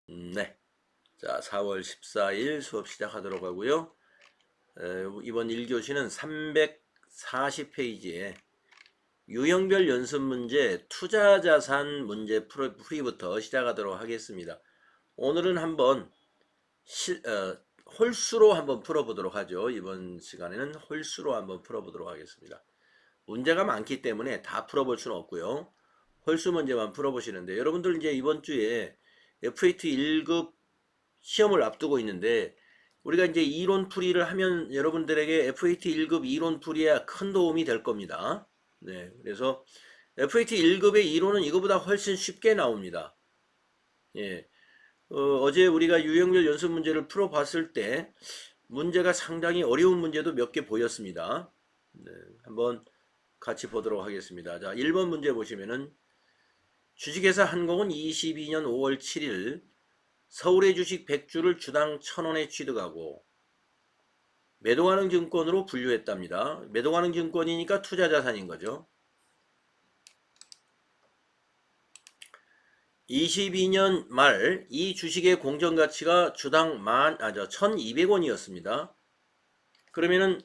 네. 자, 4월 14일 수업 시작하도록 하고요. 이번 1교시는 340페이지에 유형별 연습 문제 투자자산 문제 풀이부터 시작하도록 하겠습니다. 오늘은 한번 홀수로 한번 풀어보도록 하죠. 이번 시간에는 홀수로 한번 풀어보도록 하겠습니다. 문제가 많기 때문에 다 풀어볼 수는 없고요. 홀수 문제만 풀어보시는데, 여러분들 이제 이번 주에 FAT 1급 시험을 앞두고 있는데, 우리가 이제 이론 풀이를 하면 여러분들에게 FAT 1급 이론 풀이에 큰 도움이 될 겁니다. 네, 그래서 FAT 1급의 이론은 이거보다 훨씬 쉽게 나옵니다. 예, 어제 우리가 유형별 연습 문제를 풀어봤을 때 문제가 상당히 어려운 문제도 몇 개 보였습니다. 네, 한번 같이 보도록 하겠습니다. 자, 1번 문제 보시면은 주식회사 한공은 22년 5월 7일 서울의 주식 100주를 주당 1,000원에 취득하고 매도가능 증권으로 분류했답니다. 매도가능 증권이니까 투자자산인 거죠. 22년 말 이 주식의 공정가치가 주당 1,200원이었습니다. 그러면은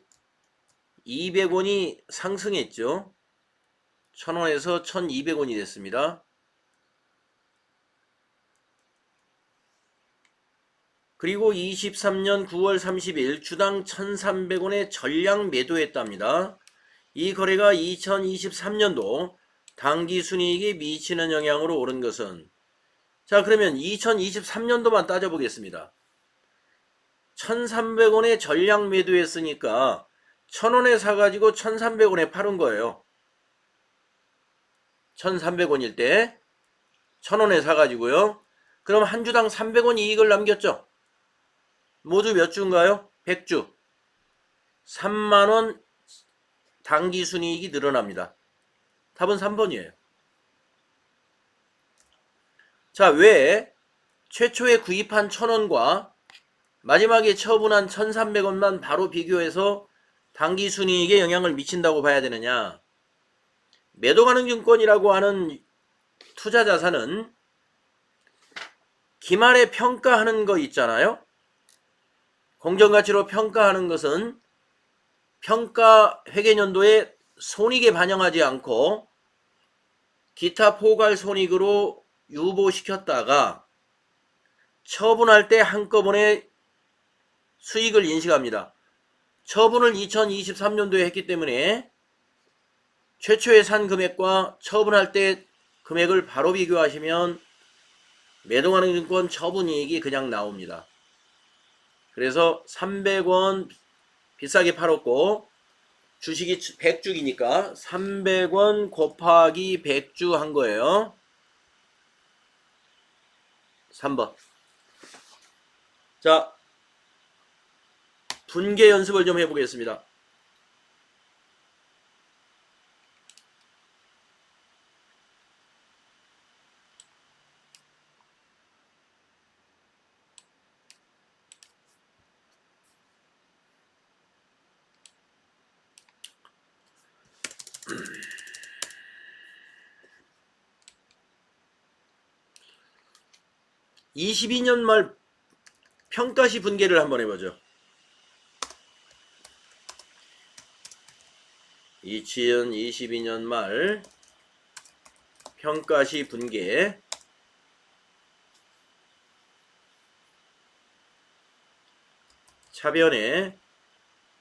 200원이 상승했죠. 1,000원에서 1,200원이 됐습니다. 그리고 23년 9월 30일 주당 1,300원에 전량 매도했답니다. 이 거래가 2023년도 당기순이익에 미치는 영향으로 오른 것은, 자, 그러면 2023년도만 따져보겠습니다. 1,300원에 전량 매도했으니까 1,000원에 사가지고 1,300원에 팔은 거예요. 1,300원일 때 1,000원에 사가지고요. 그럼 한 주당 300원 이익을 남겼죠. 모두 몇 주인가요? 100주. 3만원 당기순이익이 늘어납니다. 답은 3번이에요. 자, 왜 최초에 구입한 1,000원과 마지막에 처분한 1,300원만 바로 비교해서 당기순이익에 영향을 미친다고 봐야 되느냐? 매도가능증권이라고 하는 투자자산은 기말에 평가하는 거 있잖아요. 공정가치로 평가하는 것은 평가 회계연도에 손익에 반영하지 않고 기타 포괄 손익으로 유보시켰다가 처분할 때 한꺼번에 수익을 인식합니다. 처분을 2023년도에 했기 때문에 최초에 산 금액과 처분할 때 금액을 바로 비교하시면 매도가능증권 처분이익이 그냥 나옵니다. 그래서 300원 비싸게 팔았고 주식이 100주기니까 300원 곱하기 100주 한 거예요. 3번. 자, 분계 연습을 좀 해보겠습니다. (22년) 말 평가시 분계를 한번 해보죠. 2022년 말 평가시 분계. 차변에,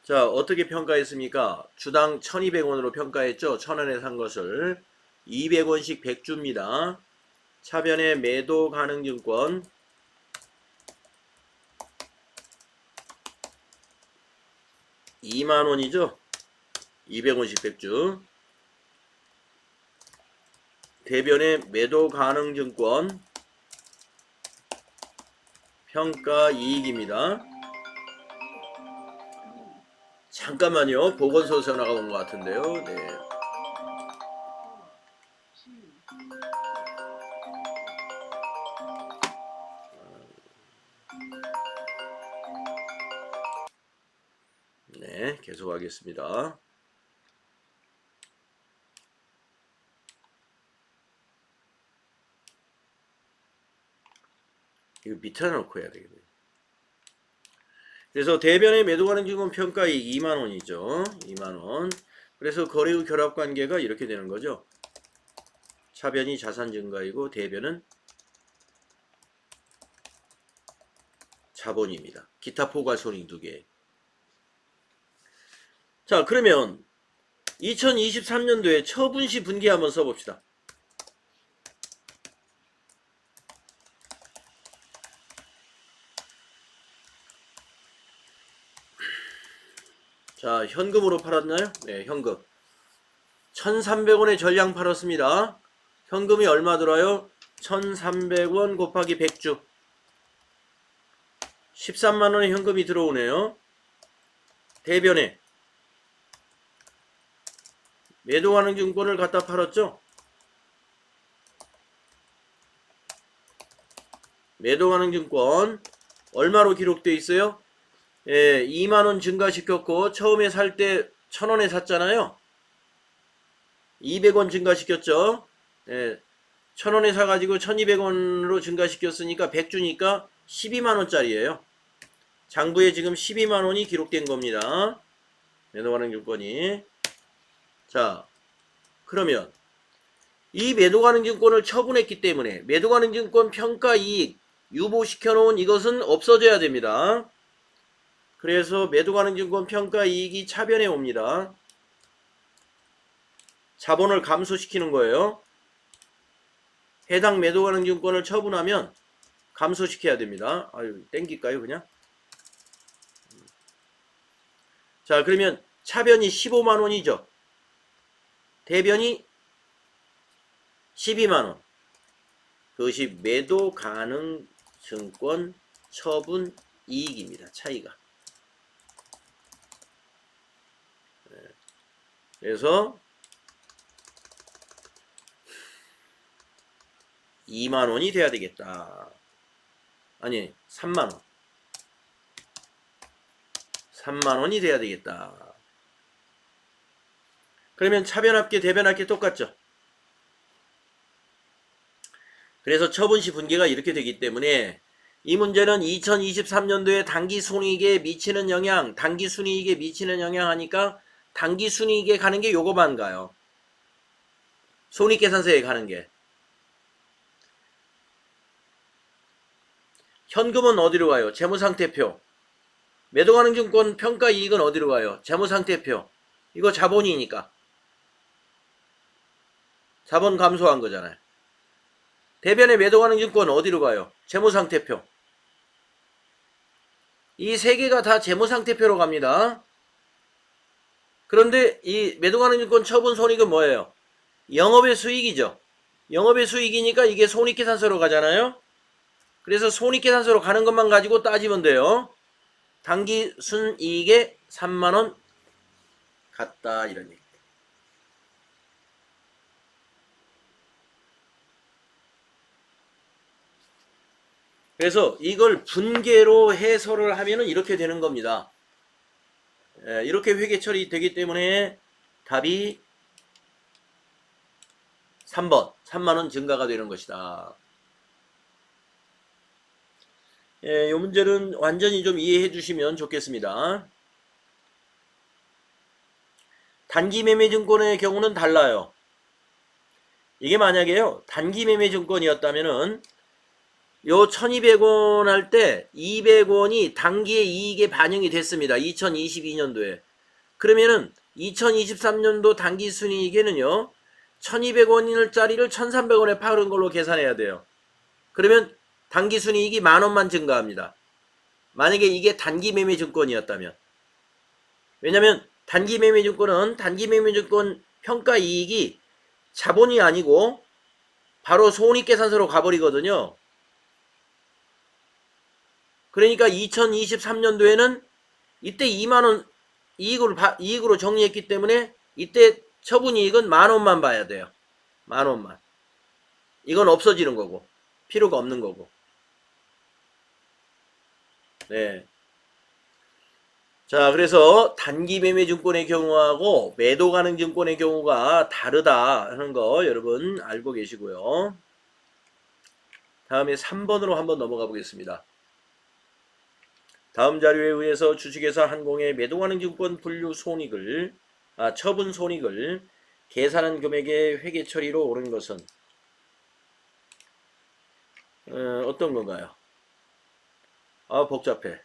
자, 어떻게 평가했습니까? 주당 1,200원으로 평가했죠. 1,000원에 산 것을 200원씩 100주입니다. 차변에 매도 가능 증권 2만원이죠. 200원씩 100주. 대변에 매도 가능 증권 평가 이익입니다. 잠깐만요. 보건소 전화가 온 것 같은데요. 네. 네, 계속하겠습니다. 이거 밑에 놓고 해야 되겠네. 그래서 대변의 매도 가능 증권 평가이익 2만원이죠. 2만원. 그래서 거래 후 결합 관계가 이렇게 되는 거죠. 차변이 자산 증가이고 대변은 자본입니다. 기타 포괄손익 2개. 자, 그러면 2023년도에 처분시 분기 한번 써봅시다. 자, 현금으로 팔았나요? 네, 현금. 1,300원에 전량 팔았습니다. 현금이 얼마 들어요? 1,300원 곱하기 100주. 13만원의 현금이 들어오네요. 대변에 매도 가능 증권을 갖다 팔았죠? 매도 가능 증권 얼마로 기록되어 있어요? 예, 2만원 증가시켰고 처음에 살 때 1,000원에 샀잖아요. 200원 증가시켰죠. 예, 1,000원에 사가지고 1,200원으로 증가시켰으니까 100주니까 12만원짜리예요. 장부에 지금 12만원이 기록된 겁니다. 매도 가능 증권이. 자, 그러면 이 매도 가능 증권을 처분했기 때문에 매도 가능 증권 평가 이익 유보시켜 놓은 이것은 없어져야 됩니다. 그래서 매도 가능 증권 평가 이익이 차변에 옵니다. 자본을 감소시키는 거예요. 해당 매도 가능 증권을 처분하면 감소시켜야 됩니다. 아유, 땡길까요 그냥? 자, 그러면 차변이 15만원이죠. 대변이 12만원. 그것이 매도 가능 증권 처분 이익입니다. 차이가. 그래서 2만원이 돼야 되겠다. 아니, 3만원. 3만원이 돼야 되겠다. 그러면 차변합계, 대변합계 똑같죠? 그래서 처분시 분기가 이렇게 되기 때문에 이 문제는 2023년도에 당기순이익에 미치는 영향, 당기순이익에 미치는 영향 하니까 당기순이익에 가는 게 요거만 가요. 손익계산서에 가는 게. 현금은 어디로 가요? 재무상태표. 매도가능증권 평가이익은 어디로 가요? 재무상태표. 이거 자본이니까. 자본 감소한 거잖아요. 대변의 매도가능증권 어디로 가요? 재무상태표. 이 세 개가 다 재무상태표로 갑니다. 그런데 이 매도가능증권 처분 손익은 뭐예요? 영업의 수익이죠. 영업의 수익이니까 이게 손익계산서로 가잖아요. 그래서 손익계산서로 가는 것만 가지고 따지면 돼요. 당기순이익에 3만원 같다 이런 얘기. 그래서 이걸 분계로 해설을 하면은 이렇게 되는 겁니다. 이렇게 회계 처리되기 때문에 답이 3번 3만원 증가가 되는 것이다. 이 문제는 완전히 좀 이해해 주시면 좋겠습니다. 단기매매증권의 경우는 달라요. 이게 만약에요 단기매매증권이었다면은 요 1200원 할 때 200원이 단기의 이익에 반영이 됐습니다. 2022년도에. 그러면은 2023년도 단기순이익에는요 1200원짜리를 1300원에 파는 걸로 계산해야 돼요. 그러면 단기순이익이 만원만 증가합니다. 만약에 이게 단기매매증권이었다면. 왜냐면 단기매매증권은 단기매매증권 평가이익이 자본이 아니고 바로 손익계산서로 가버리거든요. 그러니까 2023년도에는 이때 2만원 이익으로 정리했기 때문에 이때 처분이익은 만원만 봐야 돼요. 만원만. 이건 없어지는 거고 필요가 없는 거고. 네. 자, 그래서 단기매매증권의 경우하고 매도가능증권의 경우가 다르다 하는 거 여러분 알고 계시고요. 다음에 3번으로 한번 넘어가 보겠습니다. 다음 자료에 의해서 주식회사 한공의 매도가능 증권 분류 손익을 처분 손익을 계산한 금액의 회계 처리로 옳은 것은 어떤 건가요? 복잡해.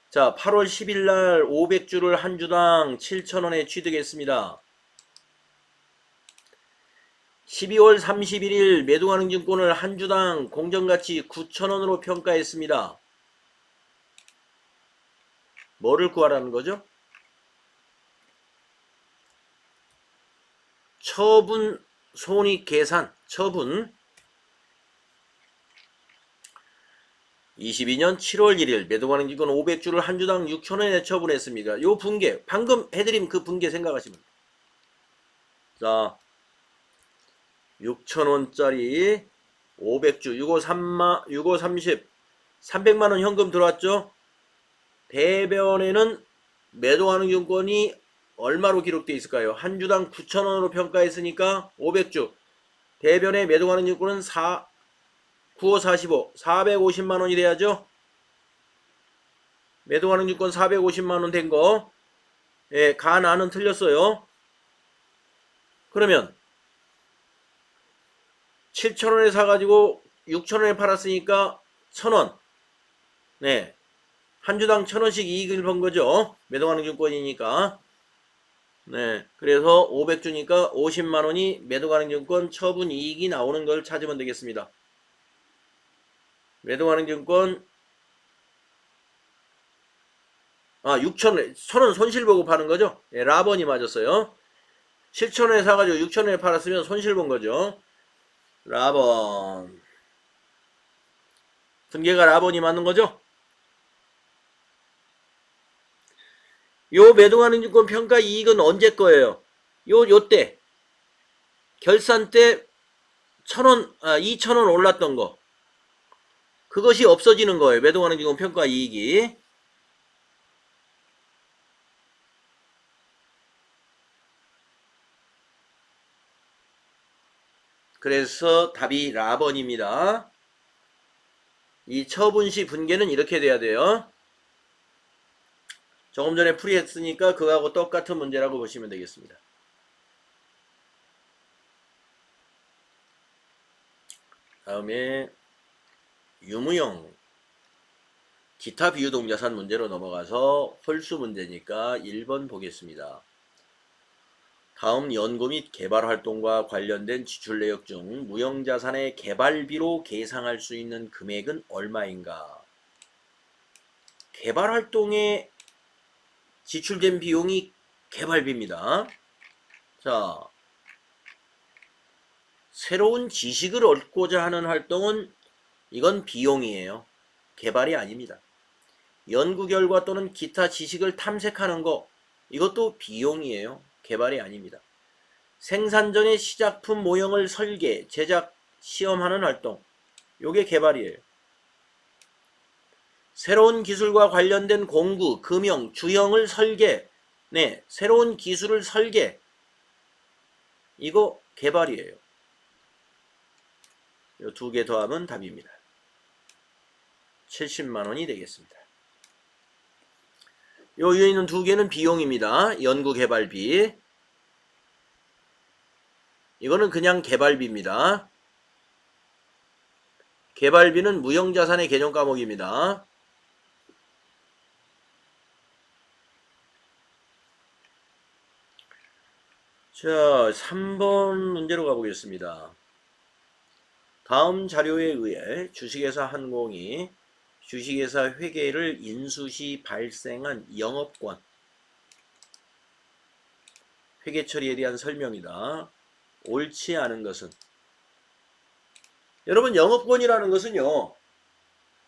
자, 8월 10일 날 500주를 한 주당 7,000원에 취득했습니다. 12월 31일 매도가능 증권을 한 주당 공정가치 9,000원으로 평가했습니다. 뭐를 구하라는 거죠? 처분 손익 계산, 처분 22년 7월 1일 매도가능 증권 500주를 한 주당 6,000원에 처분했습니다. 요 분계, 방금 해드린 그 분계 생각하시면 자, 6,000원짜리 500주 65 30 300만원 현금 들어왔죠? 대변에는 매도가능 증권이 얼마로 기록되어 있을까요? 한 주당 9,000원으로 평가했으니까 500주 대변에 매도가능 증권은 95 45 450만원이 돼야죠. 매도가능 증권 450만원 된거 예, 가나는 틀렸어요. 그러면 7,000원에 사가지고 6,000원에 팔았으니까 1,000원. 네. 한 주당 1,000원씩 이익을 번 거죠. 매도가능 증권이니까. 네. 그래서 500주니까 50만원이 매도가능 증권 처분 이익이 나오는 걸 찾으면 되겠습니다. 매도가능 증권 6,000원, 1,000원 손실 보고 파는 거죠. 네, 라번이 맞았어요. 7,000원에 사가지고 6,000원에 팔았으면 손실 본 거죠. 라번. 분계가 라번이 맞는 거죠? 요 매도가능 증권 평가 이익은 언제 거예요? 요때. 결산 때 1,000원, 2,000원 올랐던 거. 그것이 없어지는 거예요. 매도가능 증권 평가 이익이. 그래서 답이 라번입니다. 이 처분시 분계는 이렇게 돼야 돼요. 조금 전에 풀이했으니까 그거하고 똑같은 문제라고 보시면 되겠습니다. 다음에 유무형 기타 비유동자산 문제로 넘어가서 홀수 문제니까 1번 보겠습니다. 다음 연구 및 개발 활동과 관련된 지출 내역 중 무형자산의 개발비로 계상할 수 있는 금액은 얼마인가? 개발 활동에 지출된 비용이 개발비입니다. 자, 새로운 지식을 얻고자 하는 활동은 이건 비용이에요. 개발이 아닙니다. 연구 결과 또는 기타 지식을 탐색하는 거 이것도 비용이에요. 개발이 아닙니다. 생산 전에 시작품 모형을 설계, 제작, 시험하는 활동 요게 개발이에요. 새로운 기술과 관련된 공구, 금형, 주형을 설계, 네, 새로운 기술을 설계 이거 개발이에요. 요 두 개 더하면 답입니다. 70만원이 되겠습니다. 요 위에 있는 두 개는 비용입니다. 연구 개발비. 이거는 그냥 개발비입니다. 개발비는 무형자산의 개념 과목입니다. 자, 3번 문제로 가보겠습니다. 다음 자료에 의해 주식회사 한공이 주식회사 회계를 인수시 발생한 영업권 회계 처리에 대한 설명이다. 옳지 않은 것은 여러분 영업권이라는 것은요.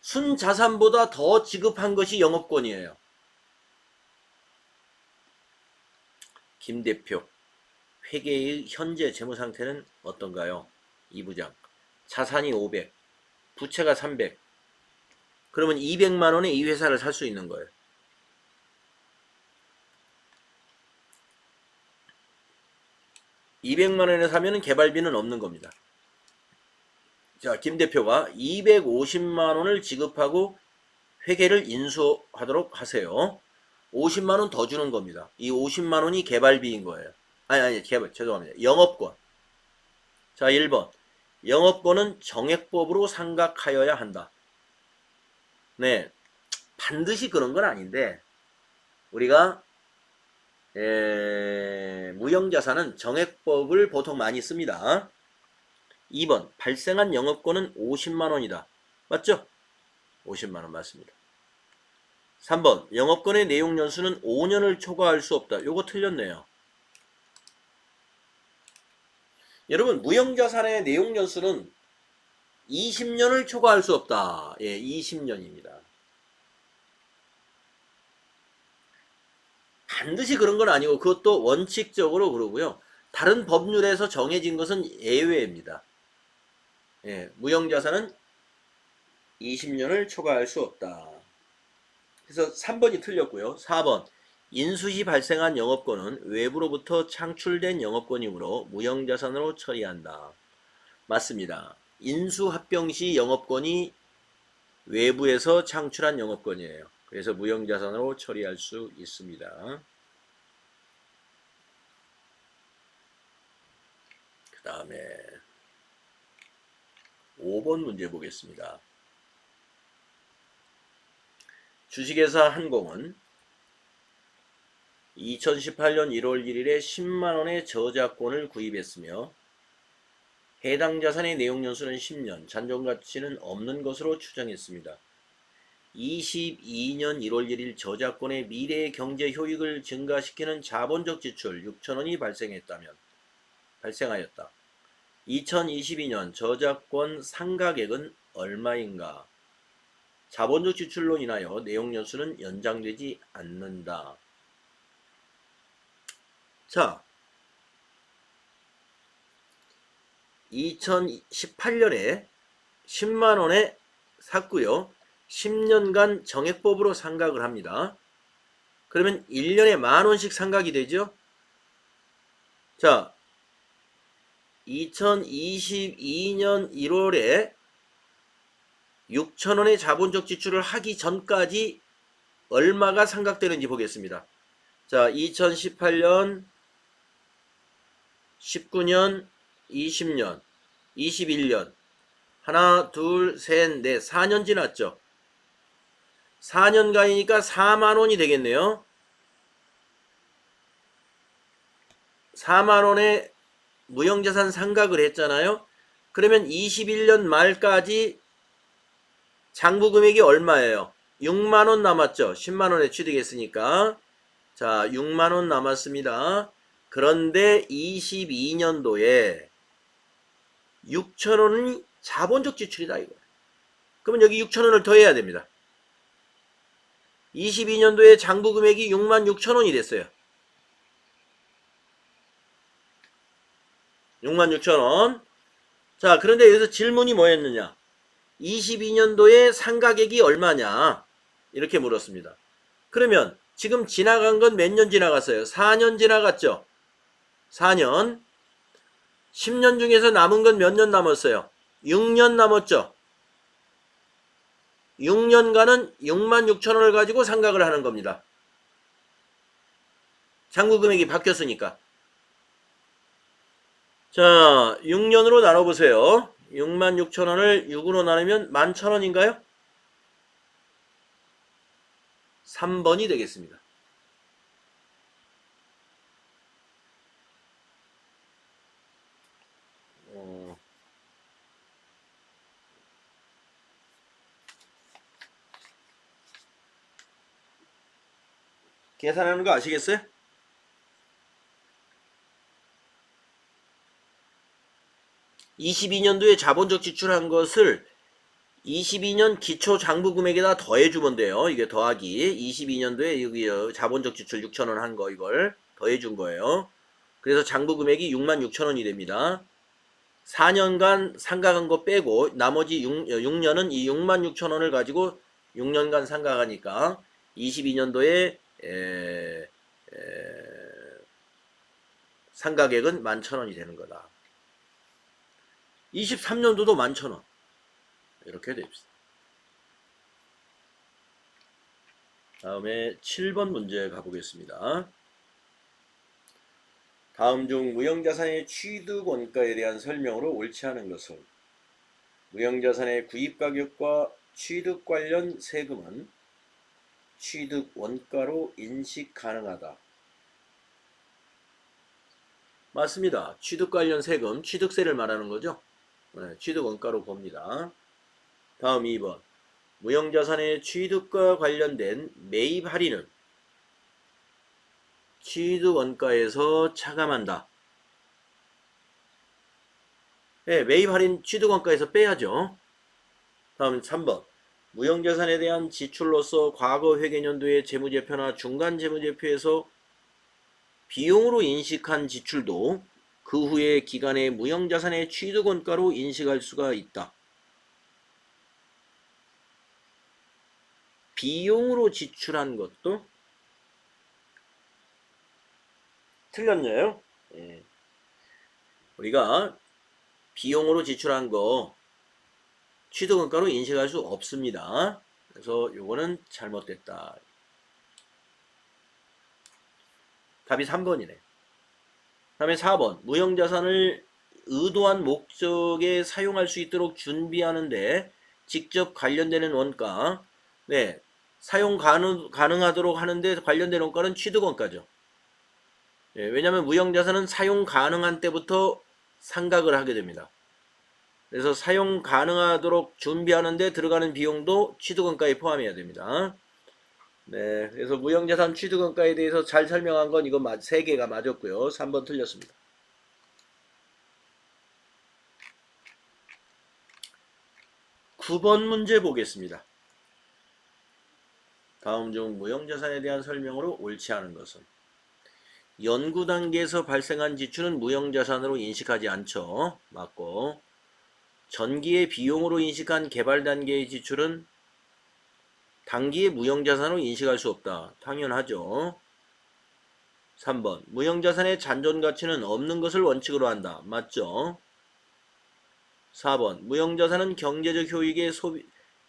순자산보다 더 지급한 것이 영업권이에요. 김 대표 회계의 현재 재무상태는 어떤가요? 이 부장 자산이 500 부채가 300 그러면 200만원에 이 회사를 살 수 있는 거예요. (200만원에) 사면은 개발비는 없는 겁니다. 자, 김 대표가 250만 원을 지급하고 회계를 인수하도록 하세요. 50만 원 더 주는 겁니다. 이 50만 원이 개발비인 거예요. 아니, 죄송합니다. 영업권. 자, 1번. 영업권은 정액법으로 상각하여야 한다. 네. 반드시 그런 건 아닌데, 우리가, 무형자산은 정액법을 보통 많이 씁니다. 2번. 발생한 영업권은 50만 원이다. 맞죠? 50만 원 맞습니다. 3번. 영업권의 내용 연수는 5년을 초과할 수 없다. 요거 틀렸네요. 여러분, 무형자산의 내용 연수는 20년을 초과할 수 없다. 예, 20년입니다. 반드시 그런 건 아니고 그것도 원칙적으로 그러고요. 다른 법률에서 정해진 것은 예외입니다. 예, 무형자산은 20년을 초과할 수 없다. 그래서 3번이 틀렸고요. 4번. 인수 시 발생한 영업권은 외부로부터 창출된 영업권이므로 무형자산으로 처리한다. 맞습니다. 인수 합병 시 영업권이 외부에서 창출한 영업권이에요. 그래서 무형자산으로 처리할 수 있습니다. 그 다음에 5번 문제 보겠습니다. 주식회사 한공은 2018년 1월 1일에 10만원의 저작권을 구입했으며 해당 자산의 내용 연수는 10년, 잔존가치는 없는 것으로 추정했습니다. 22년 1월 1일 저작권의 미래의 경제 효익을 증가시키는 자본적 지출 6천원이 발생하였다. 2022년 저작권 상각액은 얼마인가? 자본적 지출로 인하여 내용 연수는 연장되지 않는다. 자, 2018년에 10만원에 샀고요. 10년간 정액법으로 상각을 합니다. 그러면 1년에 만원씩 상각이 되죠? 자, 2022년 1월에 6천원의 자본적 지출을 하기 전까지 얼마가 상각되는지 보겠습니다. 자, 2018년, 19년, 20년, 21년 하나, 둘, 셋, 넷, 4년 지났죠. 4년간이니까 4만원이 되겠네요. 4만원의 무형자산 상각을 했잖아요. 그러면 21년 말까지 장부금액이 얼마예요? 6만원 남았죠. 10만원에 취득했으니까. 자, 6만원 남았습니다. 그런데 22년도에 6천원이 자본적 지출이다 이거예요. 그러면 여기 6천원을 더해야 됩니다. 22년도에 장부금액이 6만 6천원이 됐어요. 6만 6천원. 자, 그런데 여기서 질문이 뭐였느냐? 22년도에 상가액이 얼마냐? 이렇게 물었습니다. 그러면 지금 지나간 건 몇 년 지나갔어요? 4년 지나갔죠? 4년. 10년 중에서 남은 건 몇 년 남았어요? 6년 남았죠? 6년간은 6만 6천원을 가지고 상각을 하는 겁니다. 장부금액이 바뀌었으니까. 자, 6년으로 나눠보세요. 6만 6천원을 6으로 나누면 11,000원인가요? 3번이 되겠습니다. 계산하는 거 아시겠어요? (22년도에) 자본적 지출한 것을 22년 기초 장부 금액에다 더해주면 돼요. 이게 더하기 22년도에 여기 자본적 지출 6천원 한 거 이걸 더해준 거예요. 그래서 장부 금액이 6만 6천원이 됩니다. 4년간 상각한 거 빼고 나머지 6년은 이 6만 6천원을 가지고 6년간 상각하니까 22년도에 상각액은 11,000원이 되는 거다. 23년도도 11,000원. 이렇게 됩니다. 다음에 7번 문제 가보겠습니다. 다음 중 무형자산의 취득 원가에 대한 설명으로 옳지 않은 것은 무형자산의 구입가격과 취득 관련 세금은 취득 원가로 인식 가능하다. 맞습니다. 취득 관련 세금, 취득세를 말하는 거죠. 네, 취득 원가로 봅니다. 다음 2번. 무형자산의 취득과 관련된 매입 할인은 취득 원가에서 차감한다. 네, 매입 할인 취득 원가에서 빼야죠. 다음 3번. 무형자산에 대한 지출로서 과거 회계연도의 재무제표나 중간재무제표에서 비용으로 인식한 지출도 그 후의 기간의 무형자산의 취득원가로 인식할 수가 있다. 비용으로 지출한 것도 틀렸네요. 예. 우리가 비용으로 지출한 거 취득원가로 인식할 수 없습니다. 그래서 요거는 잘못됐다. 답이 3번이네. 다음에 4번. 무형자산을 의도한 목적에 사용할 수 있도록 준비하는데 직접 관련되는 원가. 네. 사용 가능하도록 하는데 관련된 원가는 취득원가죠. 예, 왜냐하면 무형자산은 사용 가능한 때부터 상각을 하게 됩니다. 그래서 사용 가능하도록 준비하는데 들어가는 비용도 취득원가에 포함해야 됩니다. 네, 그래서 무형자산 취득원가에 대해서 잘 설명한 건 이거 3개가 맞았고요. 3번 틀렸습니다. 9번 문제 보겠습니다. 다음 중 무형자산에 대한 설명으로 옳지 않은 것은 연구 단계에서 발생한 지출은 무형자산으로 인식하지 않죠. 맞고 전기의 비용으로 인식한 개발 단계의 지출은 단기의 무형자산으로 인식할 수 없다. 당연하죠. 3번 무형자산의 잔존가치는 없는 것을 원칙으로 한다. 맞죠? 4번 무형자산은 경제적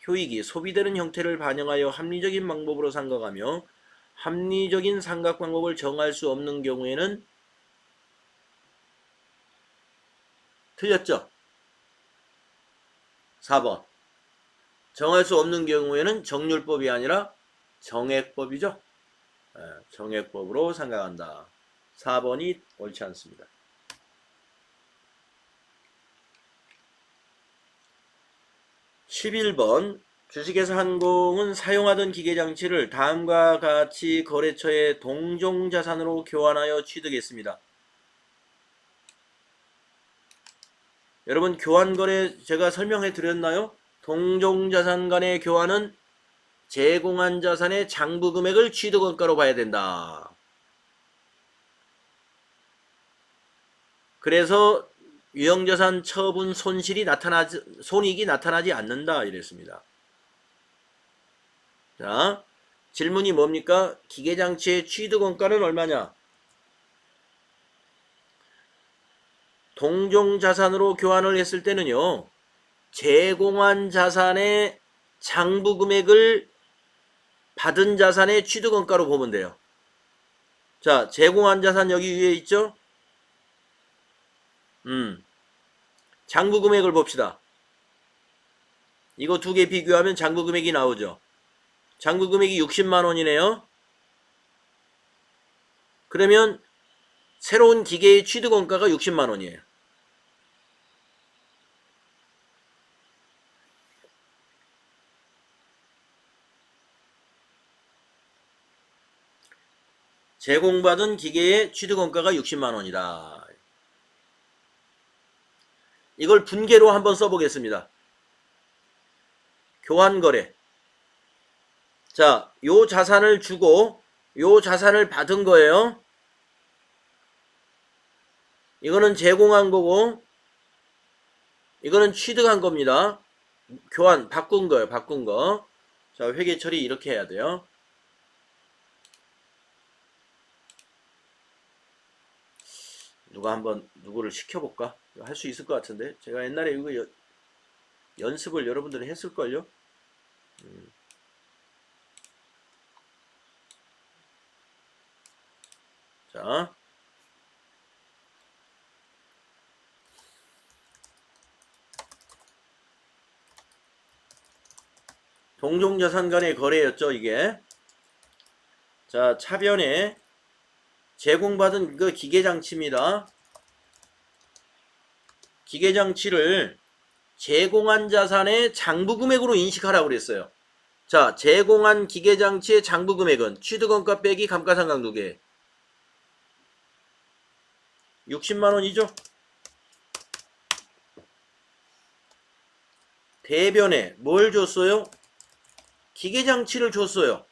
효익이 소비되는 형태를 반영하여 합리적인 방법으로 생각하며 합리적인 상각 방법을 정할 수 없는 경우에는 틀렸죠? 4번 정할 수 없는 경우에는 정률법이 아니라 정액법이죠? 정액법으로 생각한다. 4번이 옳지 않습니다. 11번 주식회사 한공은 사용하던 기계장치를 다음과 같이 거래처의 동종자산으로 교환하여 취득했습니다. 여러분 교환거래 제가 설명해 드렸나요? 동종자산 간의 교환은 제공한 자산의 장부금액을 취득원가로 봐야 된다. 그래서 유형자산 처분 손익이 나타나지 않는다 이랬습니다. 자, 질문이 뭡니까? 기계장치의 취득원가는 얼마냐? 동종자산으로 교환을 했을 때는요. 제공한 자산의 장부금액을 받은 자산의 취득원가로 보면 돼요. 자, 제공한 자산 여기 위에 있죠? 장부금액을 봅시다. 이거 두 개 비교하면 장부금액이 나오죠. 장부금액이 60만원이네요. 그러면 새로운 기계의 취득원가가 60만원이에요. 제공받은 기계의 취득원가가 60만원이다. 이걸 분계로 한번 써보겠습니다. 교환거래. 자, 요 자산을 주고 요 자산을 받은 거예요. 이거는 제공한 거고 이거는 취득한 겁니다. 교환 바꾼 거예요. 바꾼 거. 자, 회계 처리 이렇게 해야 돼요. 누가 한번 누구를 시켜볼까? 할 수 있을 것 같은데 제가 옛날에 이거 연습을 여러분들은 했을걸요? 자, 동종자산 간의 거래였죠, 이게. 자, 차변에 제공받은 그 기계장치입니다. 기계장치를 제공한 자산의 장부금액으로 인식하라고 그랬어요. 자, 제공한 기계장치의 장부금액은 취득원가 빼기 감가상각 누계 60만원이죠. 대변에 뭘 줬어요? 기계장치를 줬어요.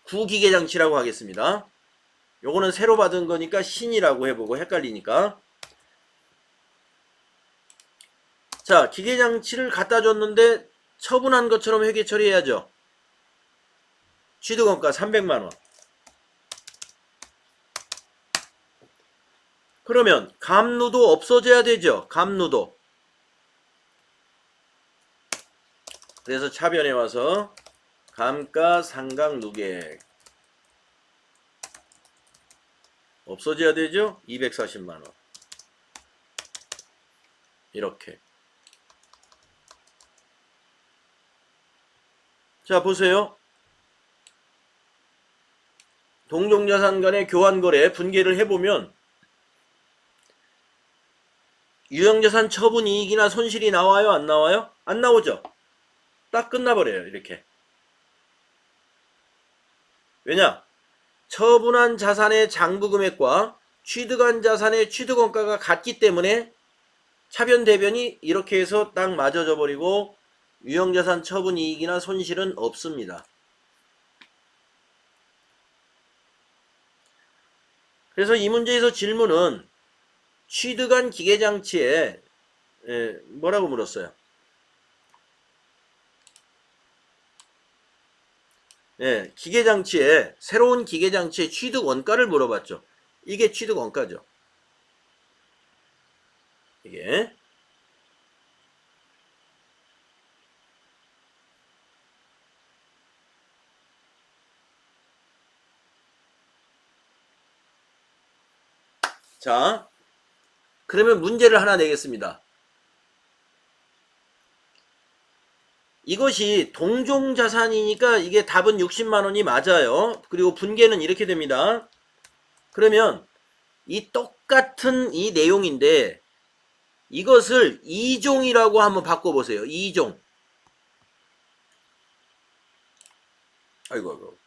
구기계장치라고 하겠습니다. 요거는 새로 받은 거니까 신이라고 해보고 헷갈리니까. 자, 기계장치를 갖다 줬는데 처분한 것처럼 회계 처리해야죠. 취득원가 300만원. 그러면 감루도 없어져야 되죠. 감루도. 그래서 차변에 와서 감가상각 누계 없어져야 되죠. 240만원. 이렇게. 자, 보세요. 동종자산 간의 교환거래 분개를 해보면 유형자산 처분 이익이나 손실이 나와요? 안 나와요? 안 나오죠. 딱 끝나버려요. 이렇게. 왜냐? 처분한 자산의 장부금액과 취득한 자산의 취득원가가 같기 때문에 차변 대변이 이렇게 해서 딱 맞아져 버리고 유형자산 처분 이익이나 손실은 없습니다. 그래서 이 문제에서 질문은 취득한 기계장치에 뭐라고 물었어요? 기계장치에 새로운 기계장치의 취득 원가를 물어봤죠. 이게 취득 원가죠. 이게 자, 그러면 문제를 하나 내겠습니다. 이것이 동종자산이니까 이게 답은 60만원이 맞아요. 그리고 분계는 이렇게 됩니다. 그러면 이 똑같은 이 내용인데 이것을 2종이라고 한번 바꿔보세요. 2종. 아이고.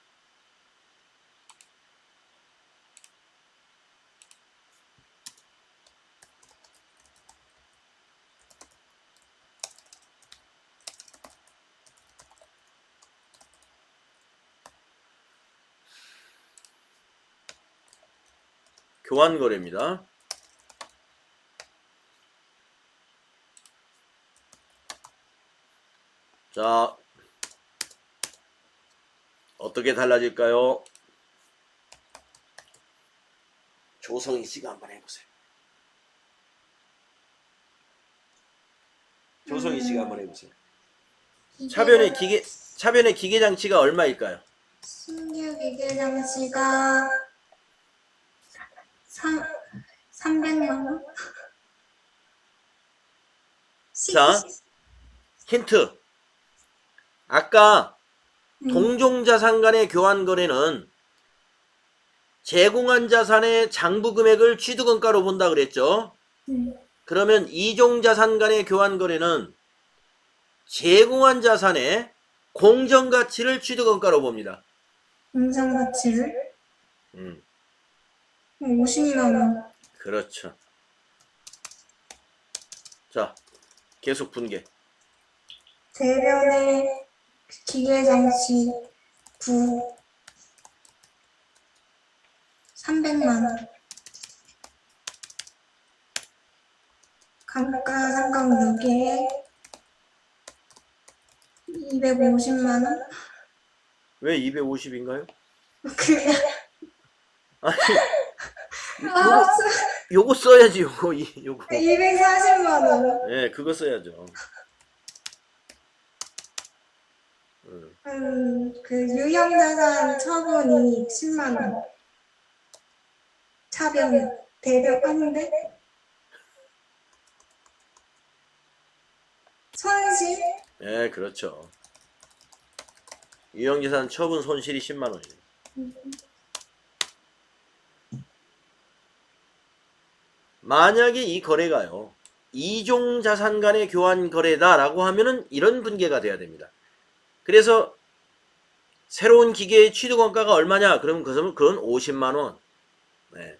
교환거래입니다. 자, 어떻게 달라질까요? 조성희 씨가 한번 해보세요. 조성희 씨가 한번 해보세요. 차변의 기계장치가 얼마일까요? 신규 기계장치가 300만원? 자, 힌트. 아까 동종자산 간의 교환거래는 제공한 자산의 장부금액을 취득원가로 본다 그랬죠. 그러면 이종자산 간의 교환거래는 제공한 자산의 공정가치를 취득원가로 봅니다. 공정가치를? 50만원. 그렇죠. 자, 계속 분계. 대변의 기계장치 9 300만원. 감가상각 누계에 250만원? 왜 250인가요? 그냥 아니, 요거 써야지, 요거. 240만 원. 예, 그거 써야죠. 그 유형자산 처분이 10만 원. 차변 대변하는데 손실 예, 그렇죠. 유형자산 처분 손실이 10만 원이에요. 만약에 이 거래가요, 이종 자산 간의 교환 거래다라고 하면은 이런 분계가 돼야 됩니다. 그래서 새로운 기계의 취득원가가 얼마냐? 그러면 그건 50만 원. 네.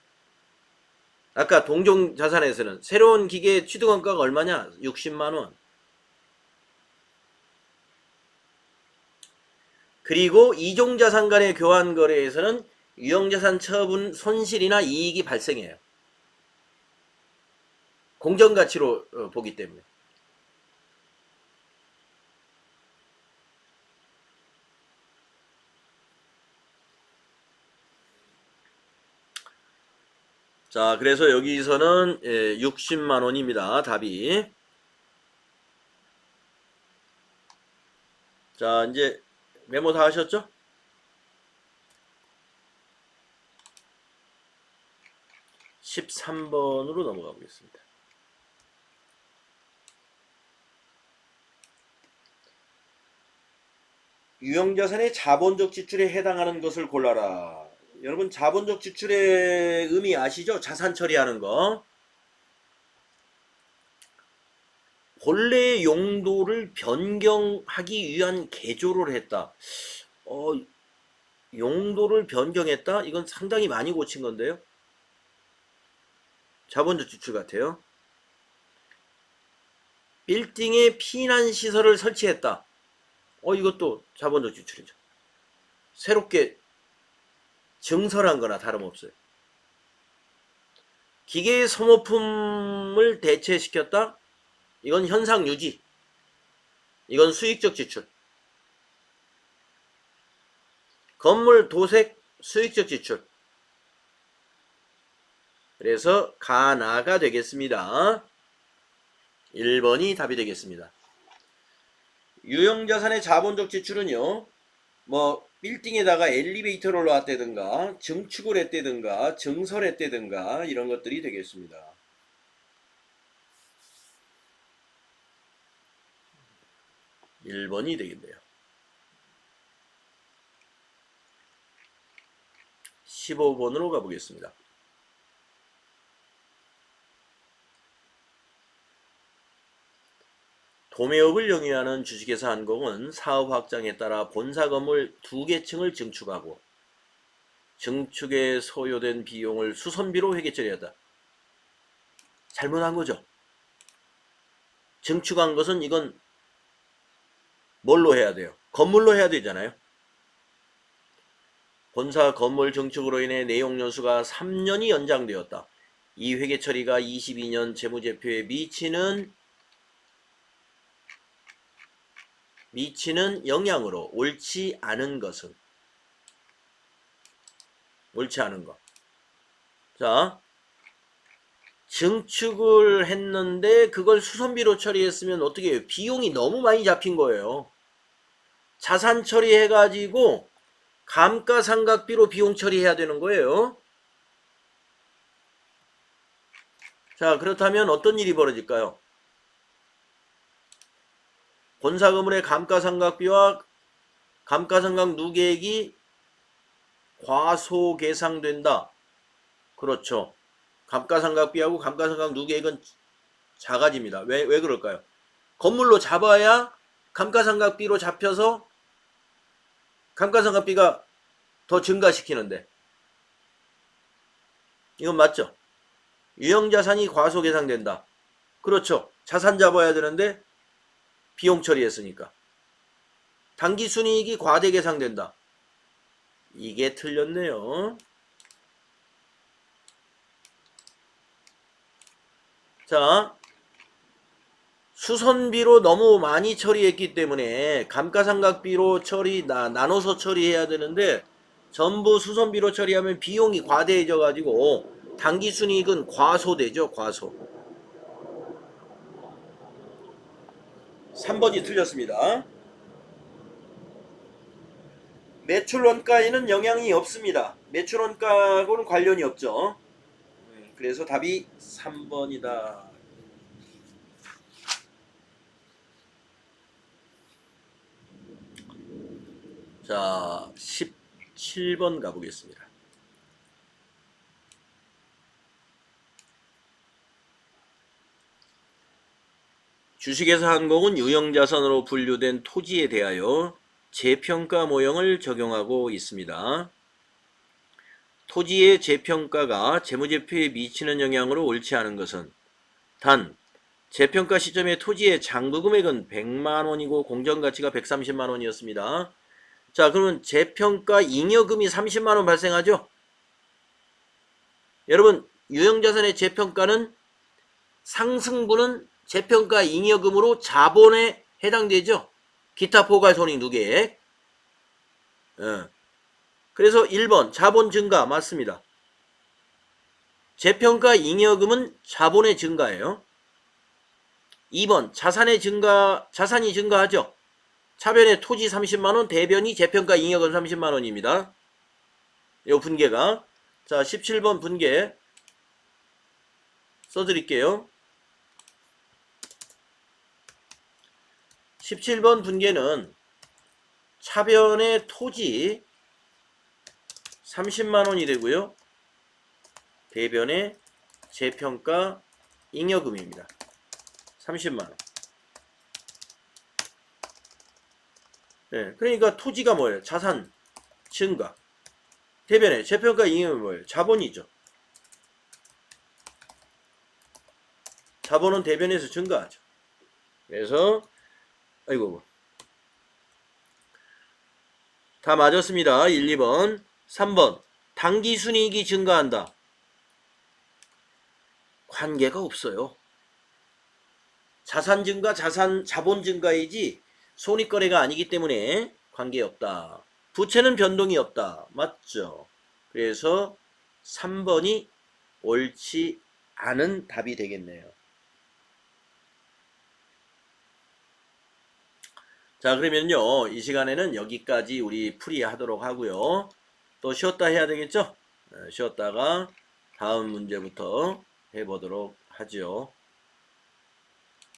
아까 동종 자산에서는 새로운 기계의 취득원가가 얼마냐? 60만 원. 그리고 이종 자산 간의 교환 거래에서는 유형자산 처분 손실이나 이익이 발생해요. 공정가치로 보기 때문에. 자, 그래서 여기서는 60만 원입니다. 답이. 자, 이제 메모 다 하셨죠? (13번으로) 넘어가 보겠습니다. 유형자산의 자본적 지출에 해당하는 것을 골라라. 여러분, 자본적 지출의 의미 아시죠? 자산 처리하는 거. 본래 용도를 변경하기 위한 개조를 했다. 용도를 변경했다? 이건 상당히 많이 고친 건데요. 자본적 지출 같아요. 빌딩에 피난시설을 설치했다. 이것도 자본적 지출이죠. 새롭게 증설한 거나 다름없어요. 기계의 소모품을 대체시켰다? 이건 현상 유지. 이건 수익적 지출. 건물 도색 수익적 지출. 그래서 가나가 되겠습니다. 1번이 답이 되겠습니다. 유형자산의 자본적 지출은요, 뭐 빌딩에다가 엘리베이터를 올라왔다든가 증축을 했다든가 증설했다든가 이런 것들이 되겠습니다. 1번이 되겠네요. 15번으로 가보겠습니다. 도매업을 영위하는 주식회사 한공은 사업 확장에 따라 본사 건물 2개 층을 증축하고 증축에 소요된 비용을 수선비로 회계 처리하다. 잘못한 거죠. 증축한 것은 이건 뭘로 해야 돼요? 건물로 해야 되잖아요. 본사 건물 증축으로 인해 내용연수가 3년이 연장되었다. 이 회계 처리가 22년 재무제표에 미치는 영향으로 옳지 않은 것은, 옳지 않은 것. 자, 증축을 했는데 그걸 수선비로 처리했으면 어떻게 해요? 비용이 너무 많이 잡힌 거예요. 자산 처리해가지고 감가상각비로 비용 처리해야 되는 거예요. 자, 그렇다면 어떤 일이 벌어질까요? 본사 건물의 감가상각비와 감가상각 누계액이 과소계상된다. 그렇죠. 감가상각비하고 감가상각 누계액은 작아집니다. 왜 그럴까요? 건물로 잡아야 감가상각비로 잡혀서 감가상각비가 더 증가시키는데, 이건 맞죠? 유형자산이 과소계상된다. 그렇죠. 자산 잡아야 되는데 비용 처리했으니까. 당기순이익이 과대계상된다. 이게 틀렸네요. 자, 수선비로 너무 많이 처리했기 때문에 감가상각비로 나눠서 처리해야 되는데 전부 수선비로 처리하면 비용이 과대해져 가지고 당기순이익은 과소되죠. 과소. 3번이 틀렸습니다. 매출 원가에는 영향이 없습니다. 매출 원가하고는 관련이 없죠. 그래서 답이 3번이다. 자, 17번 가보겠습니다. 주식회사 한국은 유형자산으로 분류된 토지에 대하여 재평가 모형을 적용하고 있습니다. 토지의 재평가가 재무제표에 미치는 영향으로 옳지 않은 것은 단 재평가 시점에 토지의 장부금액은 100만원이고 공정가치가 130만원이었습니다. 자, 그러면 재평가 잉여금이 30만원 발생하죠? 여러분, 유형자산의 재평가는 상승분은 재평가 잉여금으로 자본에 해당되죠? 기타 포괄손익 누계액. 그래서 1번 자본 증가 맞습니다. 재평가 잉여금은 자본의 증가예요. 2번 자산이 증가하죠. 차변에 토지 30만원, 대변이 재평가 잉여금 30만원입니다. 요 분계가. 자, 17번 분계 써드릴게요. 17번 분계는 차변의 토지 30만원이 되고요. 대변의 재평가 잉여금입니다. 30만원. 네, 그러니까 토지가 뭐예요? 자산 증가. 대변의 재평가 잉여금이 뭐예요? 자본이죠. 자본은 대변에서 증가하죠. 그래서 아이고 다 맞았습니다. 1, 2번. 3번 당기순이익이 증가한다. 관계가 없어요. 자산 증가, 자본 증가이지 손익거래가 아니기 때문에 관계없다. 부채는 변동이 없다. 맞죠? 그래서 3번이 옳지 않은 답이 되겠네요. 자, 그러면요, 이 시간에는 여기까지 우리 풀이하도록 하고요. 또 쉬었다 해야 되겠죠? 쉬었다가 다음 문제부터 해보도록 하죠.